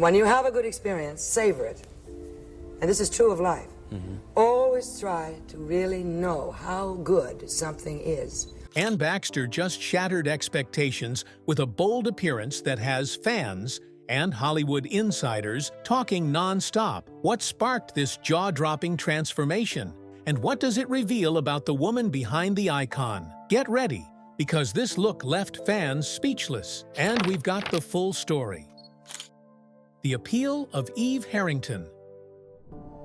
When you have a good experience, savor it. And this is true of life. Always try to really know how good something is. Ann Baxter just shattered expectations with a bold appearance that has fans and Hollywood insiders talking nonstop. What sparked this jaw-dropping transformation? And what does it reveal about the woman behind the icon? Get ready, because this look left fans speechless. And we've got the full story. The appeal of Eve Harrington.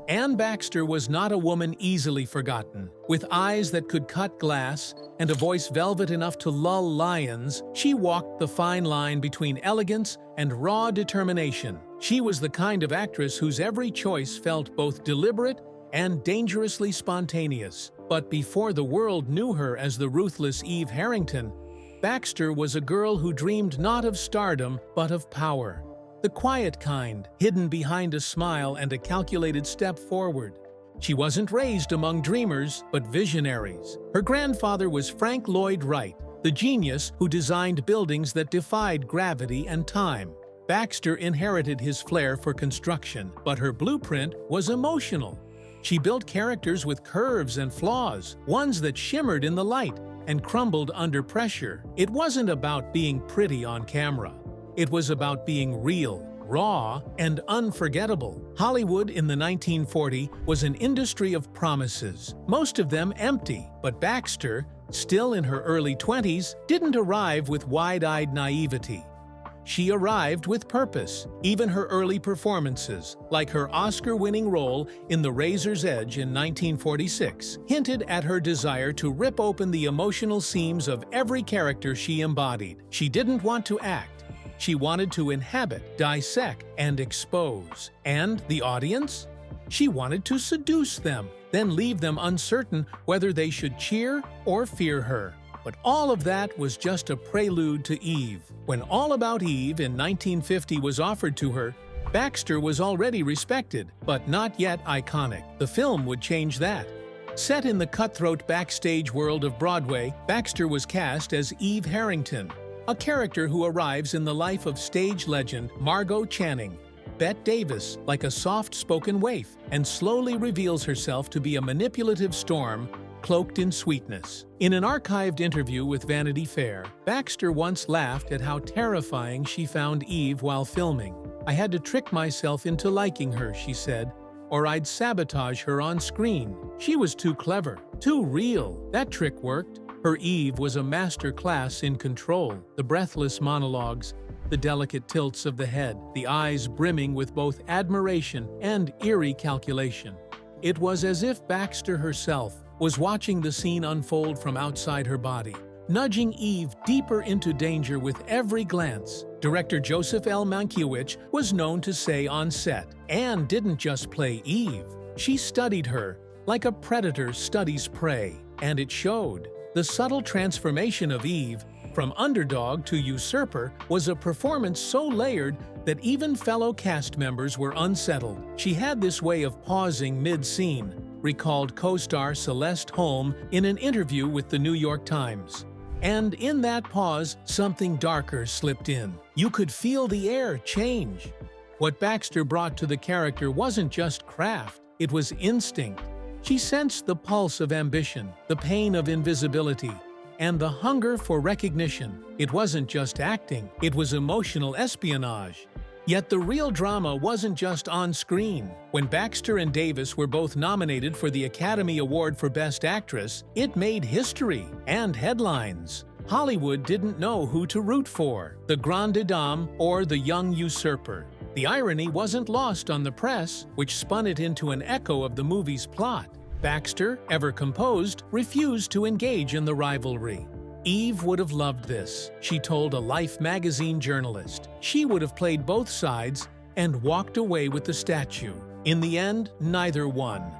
Ann Baxter was not a woman easily forgotten. With eyes that could cut glass and a voice velvet enough to lull lions, she walked the fine line between elegance and raw determination. She was the kind of actress whose every choice felt both deliberate and dangerously spontaneous. But before the world knew her as the ruthless Eve Harrington, Baxter was a girl who dreamed not of stardom, but of power. The quiet kind, hidden behind a smile and a calculated step forward. She wasn't raised among dreamers, but visionaries. Her grandfather was Frank Lloyd Wright, the genius who designed buildings that defied gravity and time. Baxter inherited his flair for construction, but her blueprint was emotional. She built characters with curves and flaws, ones that shimmered in the light and crumbled under pressure. It wasn't about being pretty on camera. It was about being real, raw, and unforgettable. Hollywood in the 1940s was an industry of promises, most of them empty. But Baxter, still in her early 20s, didn't arrive with wide-eyed naivety. She arrived with purpose. Even her early performances, like her Oscar-winning role in The Razor's Edge in 1946, hinted at her desire to rip open the emotional seams of every character she embodied. She didn't want to act. She wanted to inhabit, dissect, and expose. And the audience? She wanted to seduce them, then leave them uncertain whether they should cheer or fear her. But all of that was just a prelude to Eve. When All About Eve in 1950 was offered to her, Baxter was already respected, but not yet iconic. The film would change that. Set in the cutthroat backstage world of Broadway, Baxter was cast as Eve Harrington, a character who arrives in the life of stage legend Margot Channing, Bette Davis, like a soft-spoken waif, and slowly reveals herself to be a manipulative storm cloaked in sweetness. In an archived interview with Vanity Fair, Baxter once laughed at how terrifying she found Eve while filming. "I had to trick myself into liking her," she said, "or I'd sabotage her on screen. She was too clever, too real. That trick worked." Her Eve was a master class in control. The breathless monologues, the delicate tilts of the head, the eyes brimming with both admiration and eerie calculation. It was as if Baxter herself was watching the scene unfold from outside her body, nudging Eve deeper into danger with every glance. Director Joseph L. Mankiewicz was known to say on set, Ann didn't just play Eve. She studied her like a predator studies prey, and it showed. The subtle transformation of Eve, from underdog to usurper, was a performance so layered that even fellow cast members were unsettled. She had this way of pausing mid-scene, recalled co-star Celeste Holm in an interview with the New York Times. And in that pause, something darker slipped in. You could feel the air change. What Baxter brought to the character wasn't just craft, it was instinct. She sensed the pulse of ambition, the pain of invisibility, and the hunger for recognition. It wasn't just acting, it was emotional espionage. Yet the real drama wasn't just on screen. When Baxter and Davis were both nominated for the Academy Award for Best Actress, it made history and headlines. Hollywood didn't know who to root for, the grande dame or the young usurper. The irony wasn't lost on the press, which spun it into an echo of the movie's plot. Baxter, ever composed, refused to engage in the rivalry. Eve would have loved this, she told a Life magazine journalist. She would have played both sides and walked away with the statue. In the end, neither won.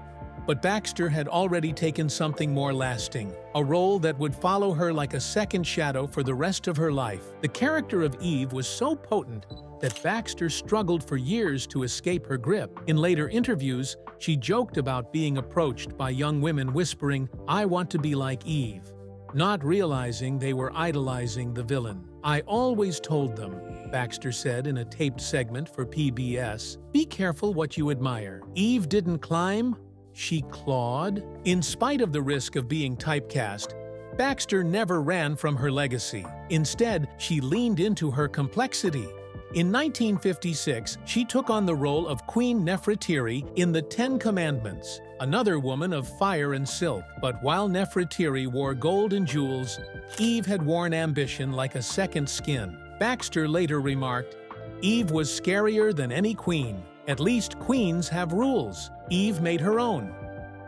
But Baxter had already taken something more lasting, a role that would follow her like a second shadow for the rest of her life. The character of Eve was so potent that Baxter struggled for years to escape her grip. In later interviews, she joked about being approached by young women whispering, "I want to be like Eve." not realizing they were idolizing the villain. "I always told them," Baxter said in a taped segment for PBS, "be careful what you admire. Eve didn't climb, she clawed." In spite of the risk of being typecast, Baxter never ran from her legacy. Instead, she leaned into her complexity. In 1956, she took on the role of Queen Nefertiti in The Ten Commandments, another woman of fire and silk. But while Nefertiti wore gold and jewels, Eve had worn ambition like a second skin. Baxter later remarked, "Eve was scarier than any queen. At least queens have rules. Eve made her own."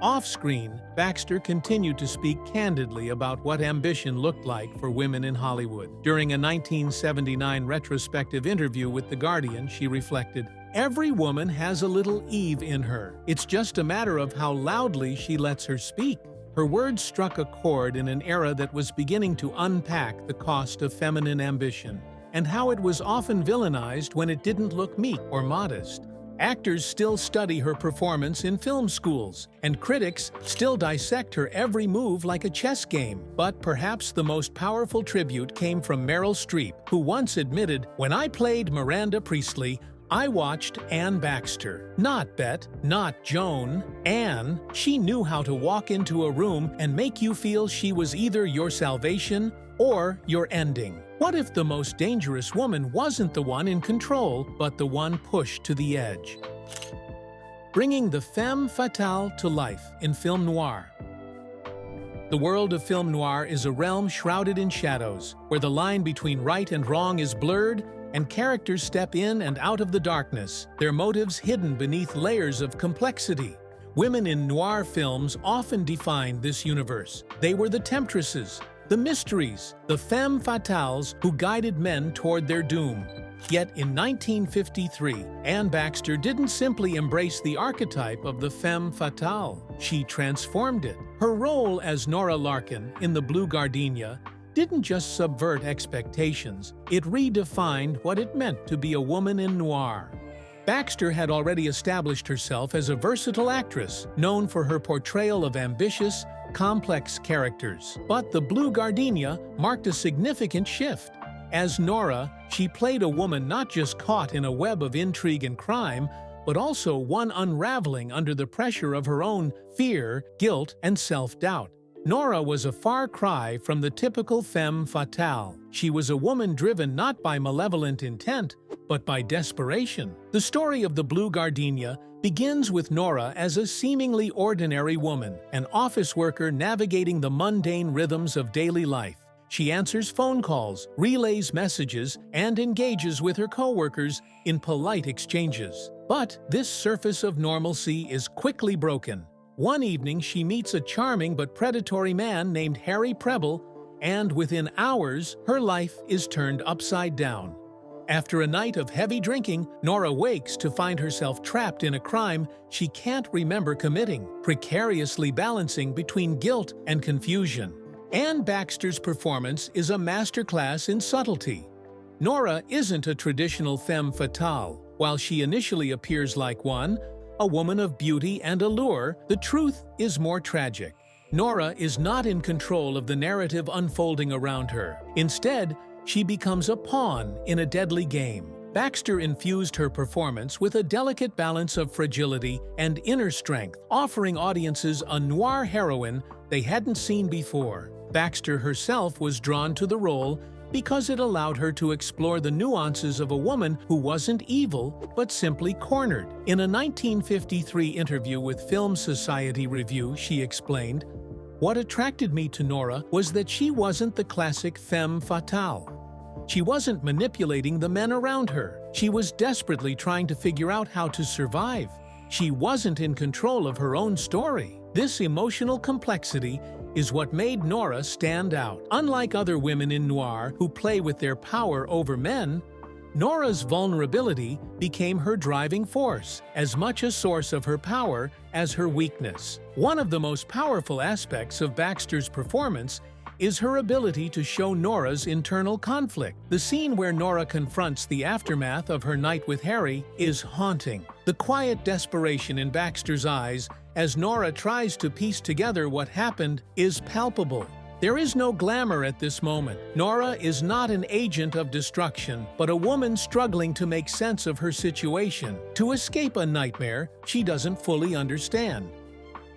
Off-screen, Baxter continued to speak candidly about what ambition looked like for women in Hollywood. During a 1979 retrospective interview with The Guardian, she reflected, "Every woman has a little Eve in her. It's just a matter of how loudly she lets her speak." Her words struck a chord in an era that was beginning to unpack the cost of feminine ambition, and how it was often villainized when it didn't look meek or modest. Actors still study her performance in film schools, and critics still dissect her every move like a chess game. But perhaps the most powerful tribute came from Meryl Streep, who once admitted, "When I played Miranda Priestley, I watched Anne Baxter. Not Bette, not Joan. Anne, she knew how to walk into a room and make you feel she was either your salvation or your ending." What if the most dangerous woman wasn't the one in control, but the one pushed to the edge? Bringing the femme fatale to life in film noir. The world of film noir is a realm shrouded in shadows, where the line between right and wrong is blurred, and characters step in and out of the darkness, their motives hidden beneath layers of complexity. Women in noir films often defined this universe. They were the temptresses, the mysteries, the femme fatales who guided men toward their doom. Yet in 1953, Anne Baxter didn't simply embrace the archetype of the femme fatale. She transformed it. Her role as Nora Larkin in The Blue Gardenia didn't just subvert expectations, it redefined what it meant to be a woman in noir. Baxter had already established herself as a versatile actress, known for her portrayal of ambitious, complex characters. But The Blue Gardenia marked a significant shift. As Nora, she played a woman not just caught in a web of intrigue and crime, but also one unraveling under the pressure of her own fear, guilt, and self-doubt. Nora was a far cry from the typical femme fatale. She was a woman driven not by malevolent intent, but by desperation. The story of The Blue Gardenia begins with Nora as a seemingly ordinary woman, an office worker navigating the mundane rhythms of daily life. She answers phone calls, relays messages, and engages with her coworkers in polite exchanges. But this surface of normalcy is quickly broken. One evening, she meets a charming but predatory man named Harry Preble, and within hours, her life is turned upside down. After a night of heavy drinking, Nora wakes to find herself trapped in a crime she can't remember committing, precariously balancing between guilt and confusion. Anne Baxter's performance is a masterclass in subtlety. Nora isn't a traditional femme fatale. While she initially appears like one, a woman of beauty and allure, the truth is more tragic. Nora is not in control of the narrative unfolding around her. Instead, she becomes a pawn in a deadly game. Baxter infused her performance with a delicate balance of fragility and inner strength, offering audiences a noir heroine they hadn't seen before. Baxter herself was drawn to the role because it allowed her to explore the nuances of a woman who wasn't evil, but simply cornered. In a 1953 interview with Film Society Review, she explained, "What attracted me to Nora was that she wasn't the classic femme fatale. She wasn't manipulating the men around her. She was desperately trying to figure out how to survive. She wasn't in control of her own story. This emotional complexity is what made Nora stand out. Unlike other women in noir who play with their power over men, Nora's vulnerability became her driving force, as much a source of her power as her weakness." One of the most powerful aspects of Baxter's performance is her ability to show Nora's internal conflict. The scene where Nora confronts the aftermath of her night with Harry is haunting. The quiet desperation in Baxter's eyes as Nora tries to piece together what happened is palpable. There is no glamour at this moment. Nora is not an agent of destruction, but a woman struggling to make sense of her situation, to escape a nightmare she doesn't fully understand.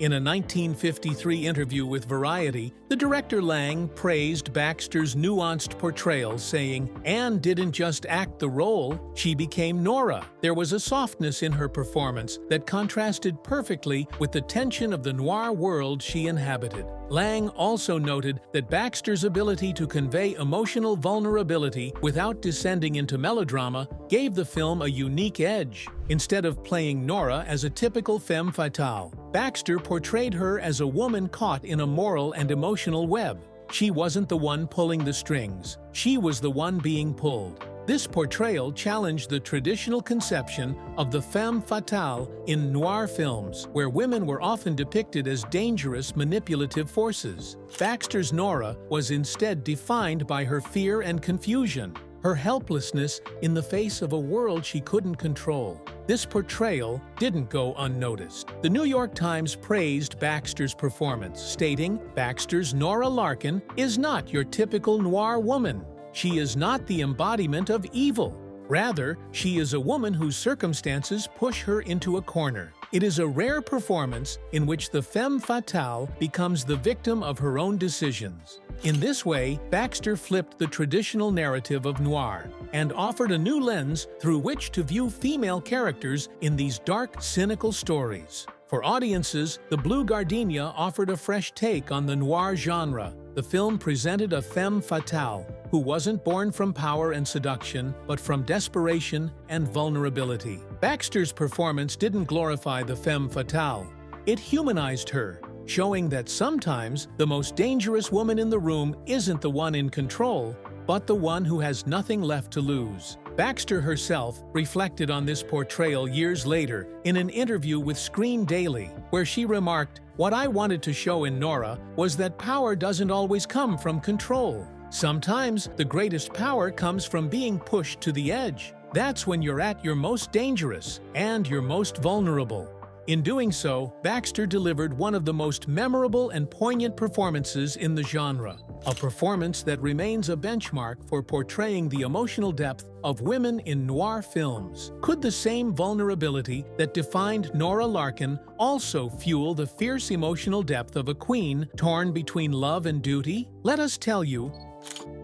In a 1953 interview with Variety, the director Lang praised Baxter's nuanced portrayal, saying, "Anne didn't just act the role, she became Nora. There was a softness in her performance that contrasted perfectly with the tension of the noir world she inhabited." Lang also noted that Baxter's ability to convey emotional vulnerability without descending into melodrama gave the film a unique edge. Instead of playing Nora as a typical femme fatale, Baxter portrayed her as a woman caught in a moral and emotional web. She wasn't the one pulling the strings. She was the one being pulled. This portrayal challenged the traditional conception of the femme fatale in noir films, where women were often depicted as dangerous, manipulative forces. Baxter's Nora was instead defined by her fear and confusion, her helplessness in the face of a world she couldn't control. This portrayal didn't go unnoticed. The New York Times praised Baxter's performance, stating, "Baxter's Nora Larkin is not your typical noir woman. She is not the embodiment of evil. Rather, she is a woman whose circumstances push her into a corner." It is a rare performance in which the femme fatale becomes the victim of her own decisions. In this way, Baxter flipped the traditional narrative of noir and offered a new lens through which to view female characters in these dark, cynical stories. For audiences, The Blue Gardenia offered a fresh take on the noir genre. The film presented a femme fatale who wasn't born from power and seduction, but from desperation and vulnerability. Baxter's performance didn't glorify the femme fatale. It humanized her, showing that sometimes the most dangerous woman in the room isn't the one in control, but the one who has nothing left to lose. Baxter herself reflected on this portrayal years later in an interview with Screen Daily, where she remarked, "What I wanted to show in Nora was that power doesn't always come from control. Sometimes the greatest power comes from being pushed to the edge. That's when you're at your most dangerous and your most vulnerable." In doing so, Baxter delivered one of the most memorable and poignant performances in the genre, a performance that remains a benchmark for portraying the emotional depth of women in noir films. Could the same vulnerability that defined Nora Larkin also fuel the fierce emotional depth of a queen torn between love and duty? Let us tell you,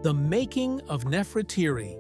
the making of Nefertiti.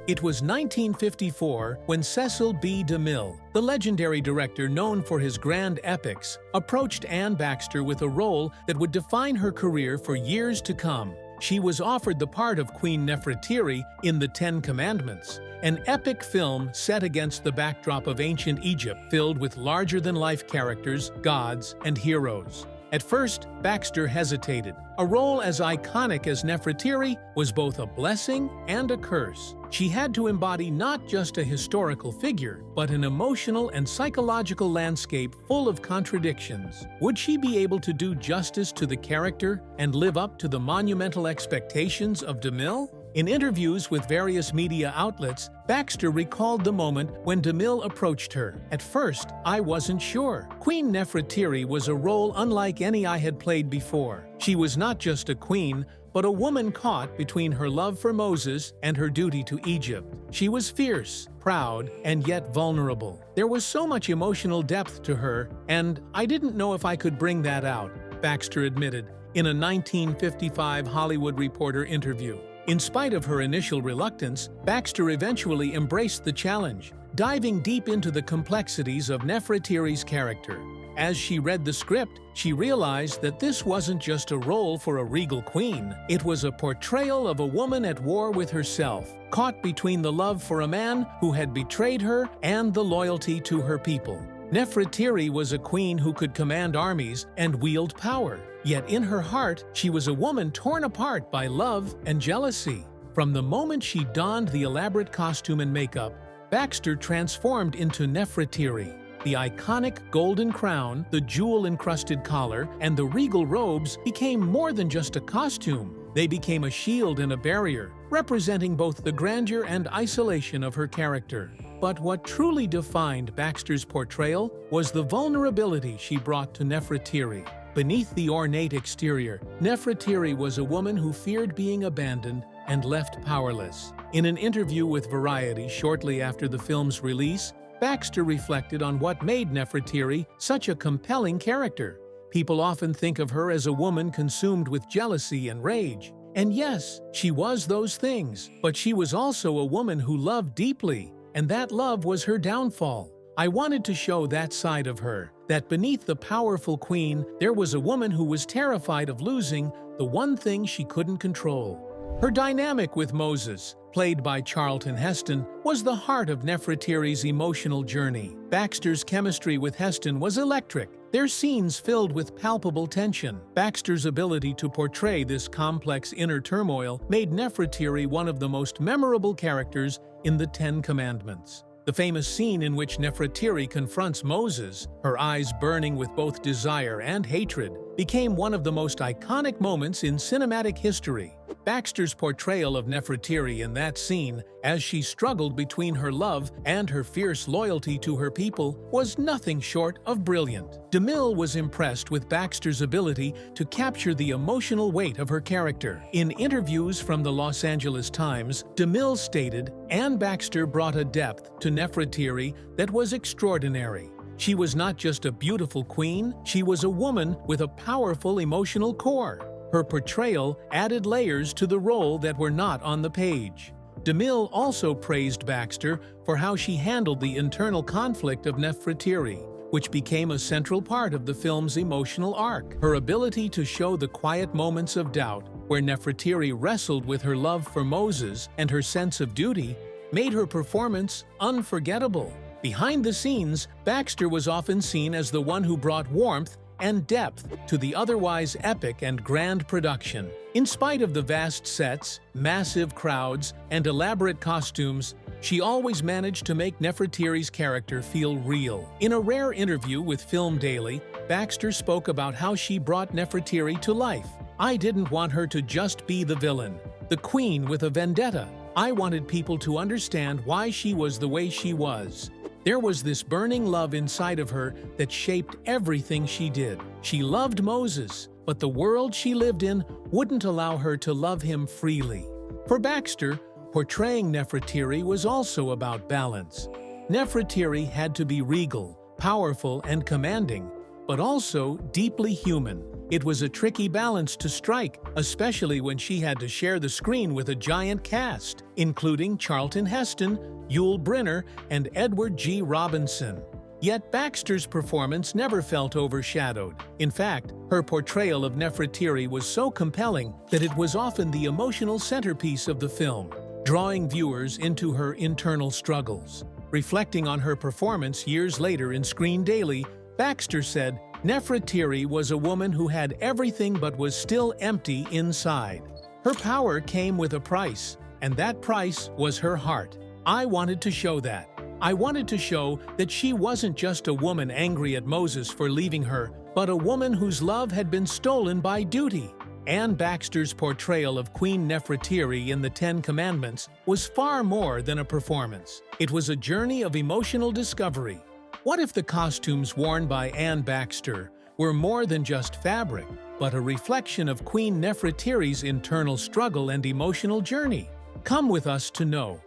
It was 1954 when Cecil B. DeMille, the legendary director known for his grand epics, approached Anne Baxter with a role that would define her career for years to come. She was offered the part of Queen Nefertiti in The Ten Commandments, an epic film set against the backdrop of ancient Egypt filled with larger-than-life characters, gods, and heroes. At first, Baxter hesitated. A role as iconic as Nefertiti was both a blessing and a curse. She had to embody not just a historical figure, but an emotional and psychological landscape full of contradictions. Would she be able to do justice to the character and live up to the monumental expectations of DeMille? In interviews with various media outlets, Baxter recalled the moment when DeMille approached her. "At first, I wasn't sure. Queen Nefertiti was a role unlike any I had played before. She was not just a queen, but a woman caught between her love for Moses and her duty to Egypt. She was fierce, proud, and yet vulnerable. There was so much emotional depth to her, and I didn't know if I could bring that out," Baxter admitted in a 1955 Hollywood Reporter interview. In spite of her initial reluctance, Baxter eventually embraced the challenge, diving deep into the complexities of Nefertiti's character. As she read the script, she realized that this wasn't just a role for a regal queen. It was a portrayal of a woman at war with herself, caught between the love for a man who had betrayed her and the loyalty to her people. Nefertiti was a queen who could command armies and wield power. Yet in her heart, she was a woman torn apart by love and jealousy. From the moment she donned the elaborate costume and makeup, Baxter transformed into Nefertiti. The iconic golden crown, the jewel-encrusted collar, and the regal robes became more than just a costume. They became a shield and a barrier, representing both the grandeur and isolation of her character. But what truly defined Baxter's portrayal was the vulnerability she brought to Nefertiti. Beneath the ornate exterior, Nefertiti was a woman who feared being abandoned and left powerless. In an interview with Variety shortly after the film's release, Baxter reflected on what made Nefertiti such a compelling character. People often think of her as a woman consumed with jealousy and rage. And yes, she was those things, but she was also a woman who loved deeply, and that love was her downfall. I wanted to show that side of her, that beneath the powerful queen, there was a woman who was terrified of losing the one thing she couldn't control. Her dynamic with Moses, played by Charlton Heston, was the heart of Nefertiti's emotional journey. Baxter's chemistry with Heston was electric, their scenes filled with palpable tension. Baxter's ability to portray this complex inner turmoil made Nefertiti one of the most memorable characters in the Ten Commandments. The famous scene in which Nefertiti confronts Moses, her eyes burning with both desire and hatred, became one of the most iconic moments in cinematic history. Baxter's portrayal of Nefertiti in that scene, as she struggled between her love and her fierce loyalty to her people, was nothing short of brilliant. DeMille was impressed with Baxter's ability to capture the emotional weight of her character. In interviews from the Los Angeles Times, DeMille stated, "Anne Baxter brought a depth to Nefertiti that was extraordinary. She was not just a beautiful queen, she was a woman with a powerful emotional core. Her portrayal added layers to the role that were not on the page." DeMille also praised Baxter for how she handled the internal conflict of Nefertiti, which became a central part of the film's emotional arc. Her ability to show the quiet moments of doubt, where Nefertiti wrestled with her love for Moses and her sense of duty, made her performance unforgettable. Behind the scenes, Baxter was often seen as the one who brought warmth and depth to the otherwise epic and grand production. In spite of the vast sets, massive crowds, and elaborate costumes, she always managed to make Nefertiti's character feel real. In a rare interview with Film Daily, Baxter spoke about how she brought Nefertiti to life. "I didn't want her to just be the villain, the queen with a vendetta. I wanted people to understand why she was the way she was. There was this burning love inside of her that shaped everything she did. She loved Moses, but the world she lived in wouldn't allow her to love him freely." For Baxter, portraying Nefertiti was also about balance. Nefertiti had to be regal, powerful, and commanding, but also deeply human. It was a tricky balance to strike, especially when she had to share the screen with a giant cast, including Charlton Heston, Yul Brynner, and Edward G. Robinson. Yet Baxter's performance never felt overshadowed. In fact, her portrayal of Nefertiti was so compelling that it was often the emotional centerpiece of the film, drawing viewers into her internal struggles. Reflecting on her performance years later in Screen Daily, Baxter said, "Nefertiti was a woman who had everything but was still empty inside. Her power came with a price, and that price was her heart. I wanted to show that. I wanted to show that she wasn't just a woman angry at Moses for leaving her, but a woman whose love had been stolen by duty." Anne Baxter's portrayal of Queen Nefertiti in the Ten Commandments was far more than a performance. It was a journey of emotional discovery. What if the costumes worn by Anne Baxter were more than just fabric, but a reflection of Queen Nefertiti's internal struggle and emotional journey? Come with us to know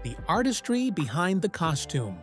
the artistry behind the costume.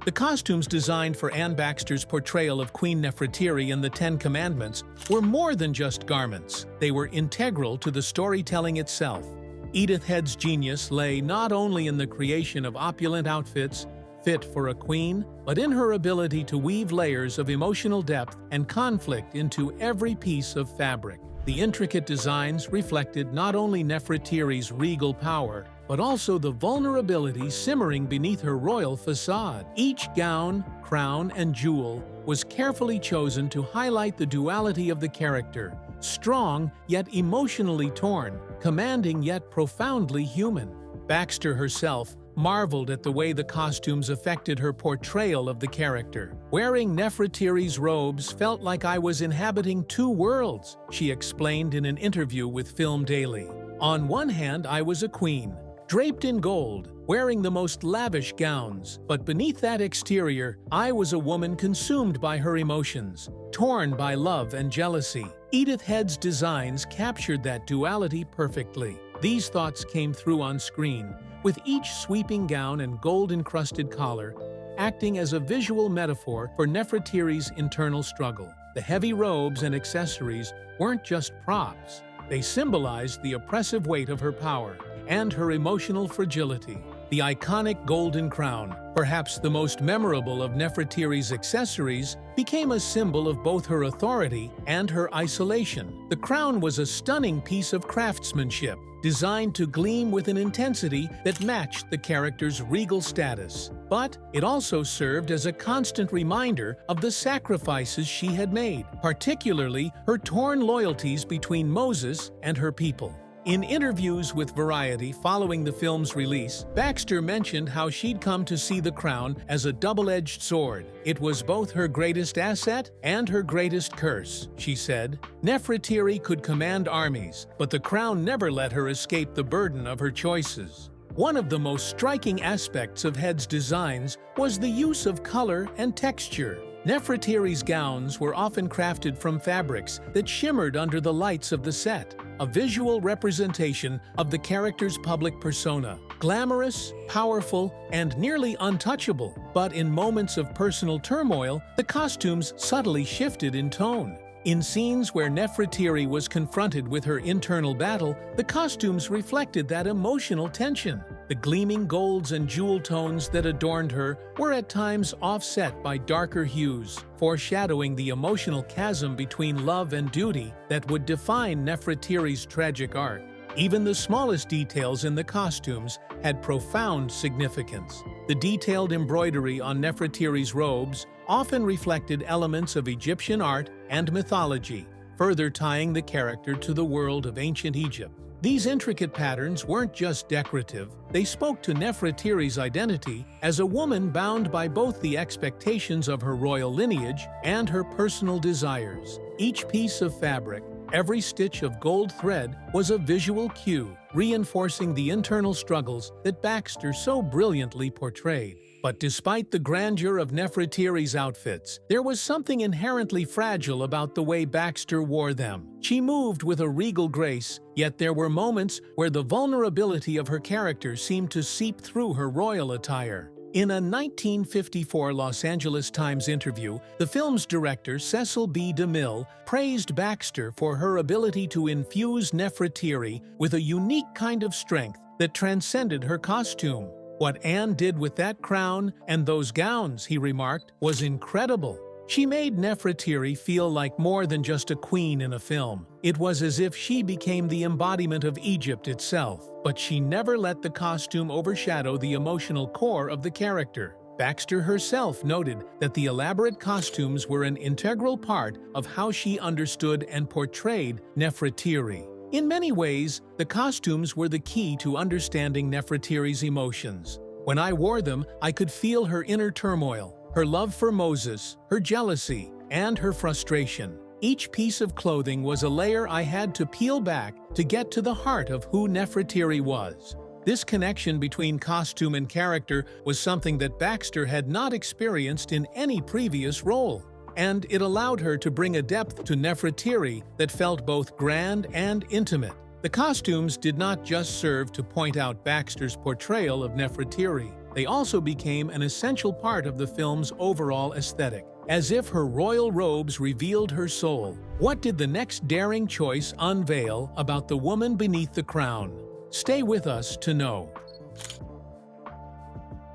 The costumes designed for Anne Baxter's portrayal of Queen Nefertiti in the Ten Commandments were more than just garments. They were integral to the storytelling itself. Edith Head's genius lay not only in the creation of opulent outfits fit for a queen, but in her ability to weave layers of emotional depth and conflict into every piece of fabric. The intricate designs reflected not only Nefertiti's regal power, but also the vulnerability simmering beneath her royal facade. Each gown, crown, and jewel was carefully chosen to highlight the duality of the character, strong yet emotionally torn, commanding yet profoundly human. Baxter herself marveled at the way the costumes affected her portrayal of the character. "Wearing Nefertiti's robes felt like I was inhabiting two worlds," she explained in an interview with Film Daily. "On one hand, I was a queen, draped in gold, wearing the most lavish gowns. But beneath that exterior, I was a woman consumed by her emotions, torn by love and jealousy. Edith Head's designs captured that duality perfectly. These thoughts came through on screen, with each sweeping gown and gold-encrusted collar acting as a visual metaphor for Nefertiti's internal struggle. The heavy robes and accessories weren't just props. They symbolized the oppressive weight of her power and her emotional fragility. The iconic golden crown, perhaps the most memorable of Nefertiti's accessories, became a symbol of both her authority and her isolation. The crown was a stunning piece of craftsmanship, designed to gleam with an intensity that matched the character's regal status. But it also served as a constant reminder of the sacrifices she had made, particularly her torn loyalties between Moses and her people. In interviews with Variety following the film's release, Baxter mentioned how she'd come to see the crown as a double-edged sword. It was both her greatest asset and her greatest curse, she said. Nefertiti could command armies, but the crown never let her escape the burden of her choices. One of the most striking aspects of Head's designs was the use of color and texture. Nefertiti's gowns were often crafted from fabrics that shimmered under the lights of the set, a visual representation of the character's public persona. Glamorous, powerful, and nearly untouchable, but in moments of personal turmoil, the costumes subtly shifted in tone. In scenes where Nefertiti was confronted with her internal battle, the costumes reflected that emotional tension. The gleaming golds and jewel tones that adorned her were at times offset by darker hues, foreshadowing the emotional chasm between love and duty that would define Nefertiti's tragic arc. Even the smallest details in the costumes had profound significance. The detailed embroidery on Nefertiti's robes often reflected elements of Egyptian art and mythology, further tying the character to the world of ancient Egypt. These intricate patterns weren't just decorative, they spoke to Nefertiti's identity as a woman bound by both the expectations of her royal lineage and her personal desires. Each piece of fabric, every stitch of gold thread was a visual cue, reinforcing the internal struggles that Baxter so brilliantly portrayed. But despite the grandeur of Nefertiti's outfits, there was something inherently fragile about the way Baxter wore them. She moved with a regal grace, yet there were moments where the vulnerability of her character seemed to seep through her royal attire. In a 1954 Los Angeles Times interview, the film's director, Cecil B. DeMille, praised Baxter for her ability to infuse Nefertiti with a unique kind of strength that transcended her costume. What Anne did with that crown and those gowns, he remarked, was incredible. She made Nefertiti feel like more than just a queen in a film. It was as if she became the embodiment of Egypt itself, but she never let the costume overshadow the emotional core of the character. Baxter herself noted that the elaborate costumes were an integral part of how she understood and portrayed Nefertiti. In many ways, the costumes were the key to understanding Nefertiti's emotions. When I wore them, I could feel her inner turmoil, her love for Moses, her jealousy, and her frustration. Each piece of clothing was a layer I had to peel back to get to the heart of who Nefertiti was. This connection between costume and character was something that Baxter had not experienced in any previous role, and it allowed her to bring a depth to Nefertiti that felt both grand and intimate. The costumes did not just serve to point out Baxter's portrayal of Nefertiti. They also became an essential part of the film's overall aesthetic, as if her royal robes revealed her soul. What did the next daring choice unveil about the woman beneath the crown? Stay with us to know.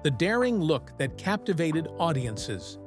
The daring look that captivated audiences.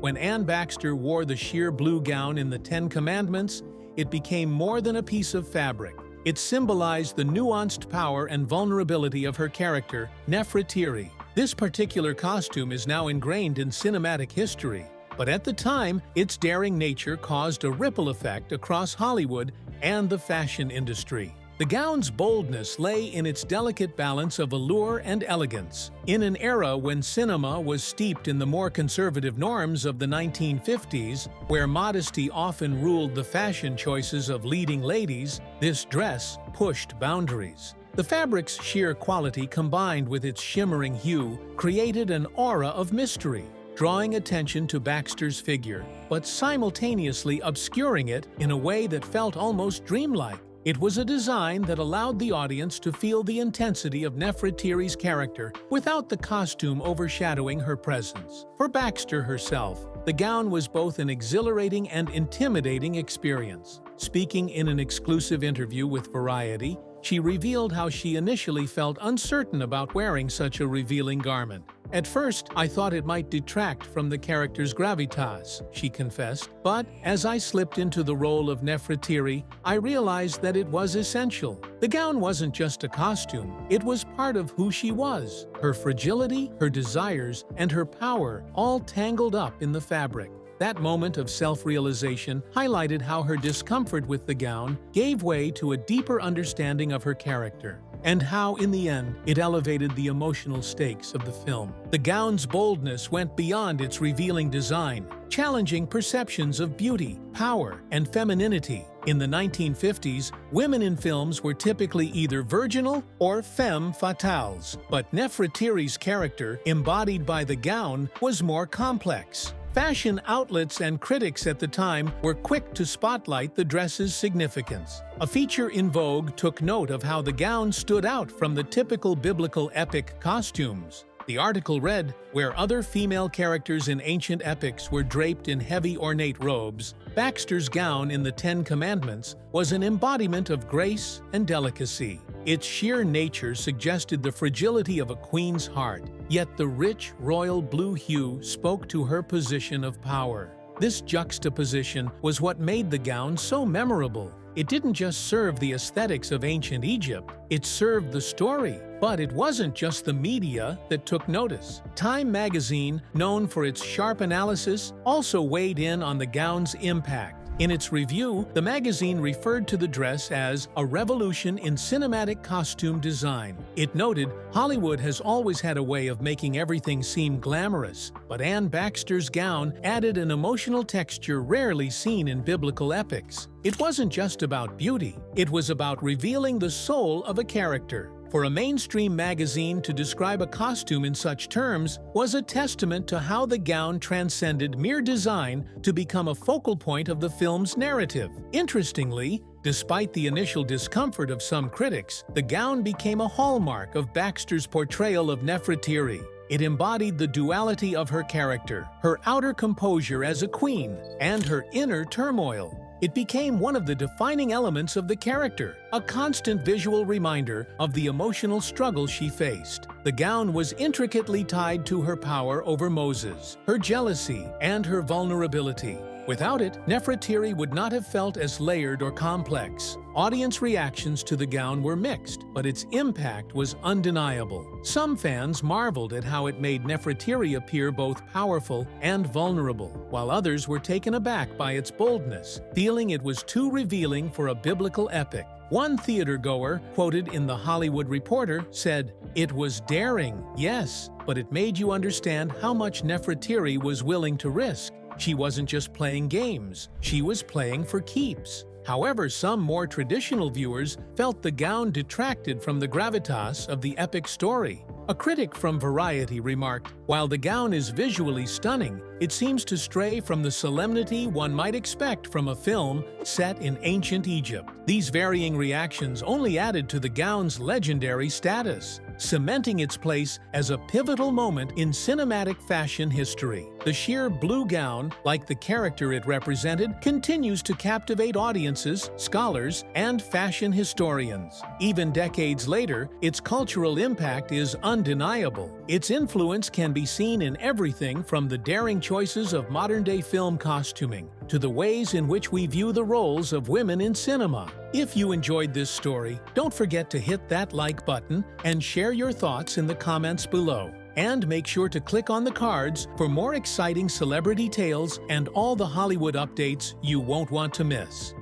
When Anne Baxter wore the sheer blue gown in the Ten Commandments, it became more than a piece of fabric. It symbolized the nuanced power and vulnerability of her character, Nefertiti. This particular costume is now ingrained in cinematic history, but at the time, its daring nature caused a ripple effect across Hollywood and the fashion industry. The gown's boldness lay in its delicate balance of allure and elegance. In an era when cinema was steeped in the more conservative norms of the 1950s, where modesty often ruled the fashion choices of leading ladies, this dress pushed boundaries. The fabric's sheer quality combined with its shimmering hue created an aura of mystery, drawing attention to Baxter's figure, but simultaneously obscuring it in a way that felt almost dreamlike. It was a design that allowed the audience to feel the intensity of Nefertiti's character without the costume overshadowing her presence. For Baxter herself, the gown was both an exhilarating and intimidating experience. Speaking in an exclusive interview with Variety, she revealed how she initially felt uncertain about wearing such a revealing garment. "At first, I thought it might detract from the character's gravitas," she confessed, "but as I slipped into the role of Nefertiti, I realized that it was essential. The gown wasn't just a costume, it was part of who she was. Her fragility, her desires, and her power all tangled up in the fabric." That moment of self-realization highlighted how her discomfort with the gown gave way to a deeper understanding of her character, and how, in the end, it elevated the emotional stakes of the film. The gown's boldness went beyond its revealing design, challenging perceptions of beauty, power, and femininity. In the 1950s, women in films were typically either virginal or femme fatales, but Nefertiti's character, embodied by the gown, was more complex. Fashion outlets and critics at the time were quick to spotlight the dress's significance. A feature in Vogue took note of how the gown stood out from the typical biblical epic costumes. The article read, "Where other female characters in ancient epics were draped in heavy ornate robes, Baxter's gown in the Ten Commandments was an embodiment of grace and delicacy." Its sheer nature suggested the fragility of a queen's heart, yet the rich royal blue hue spoke to her position of power. This juxtaposition was what made the gown so memorable. It didn't just serve the aesthetics of ancient Egypt, it served the story. But it wasn't just the media that took notice. Time magazine, known for its sharp analysis, also weighed in on the gown's impact. In its review, the magazine referred to the dress as a revolution in cinematic costume design. It noted, "Hollywood has always had a way of making everything seem glamorous, but Anne Baxter's gown added an emotional texture rarely seen in biblical epics." It wasn't just about beauty, it was about revealing the soul of a character. For a mainstream magazine to describe a costume in such terms was a testament to how the gown transcended mere design to become a focal point of the film's narrative. Interestingly, despite the initial discomfort of some critics, the gown became a hallmark of Baxter's portrayal of Nefertiti. It embodied the duality of her character, her outer composure as a queen, and her inner turmoil. It became one of the defining elements of the character, a constant visual reminder of the emotional struggle she faced. The gown was intricately tied to her power over Moses, her jealousy, and her vulnerability. Without it, Nefertiti would not have felt as layered or complex. Audience reactions to the gown were mixed, but its impact was undeniable. Some fans marveled at how it made Nefertiti appear both powerful and vulnerable, while others were taken aback by its boldness, feeling it was too revealing for a biblical epic. One theatergoer, quoted in The Hollywood Reporter, said, "It was daring, yes, but it made you understand how much Nefertiti was willing to risk. She wasn't just playing games, she was playing for keeps." However, some more traditional viewers felt the gown detracted from the gravitas of the epic story. A critic from Variety remarked, "While the gown is visually stunning, it seems to stray from the solemnity one might expect from a film set in ancient Egypt." These varying reactions only added to the gown's legendary status, cementing its place as a pivotal moment in cinematic fashion history. The sheer blue gown, like the character it represented, continues to captivate audiences, scholars, and fashion historians. Even decades later, its cultural impact is undeniable. Its influence can be seen in everything from the daring choices of modern-day film costuming to the ways in which we view the roles of women in cinema. If you enjoyed this story, don't forget to hit that like button and share your thoughts in the comments below. And make sure to click on the cards for more exciting celebrity tales and all the Hollywood updates you won't want to miss.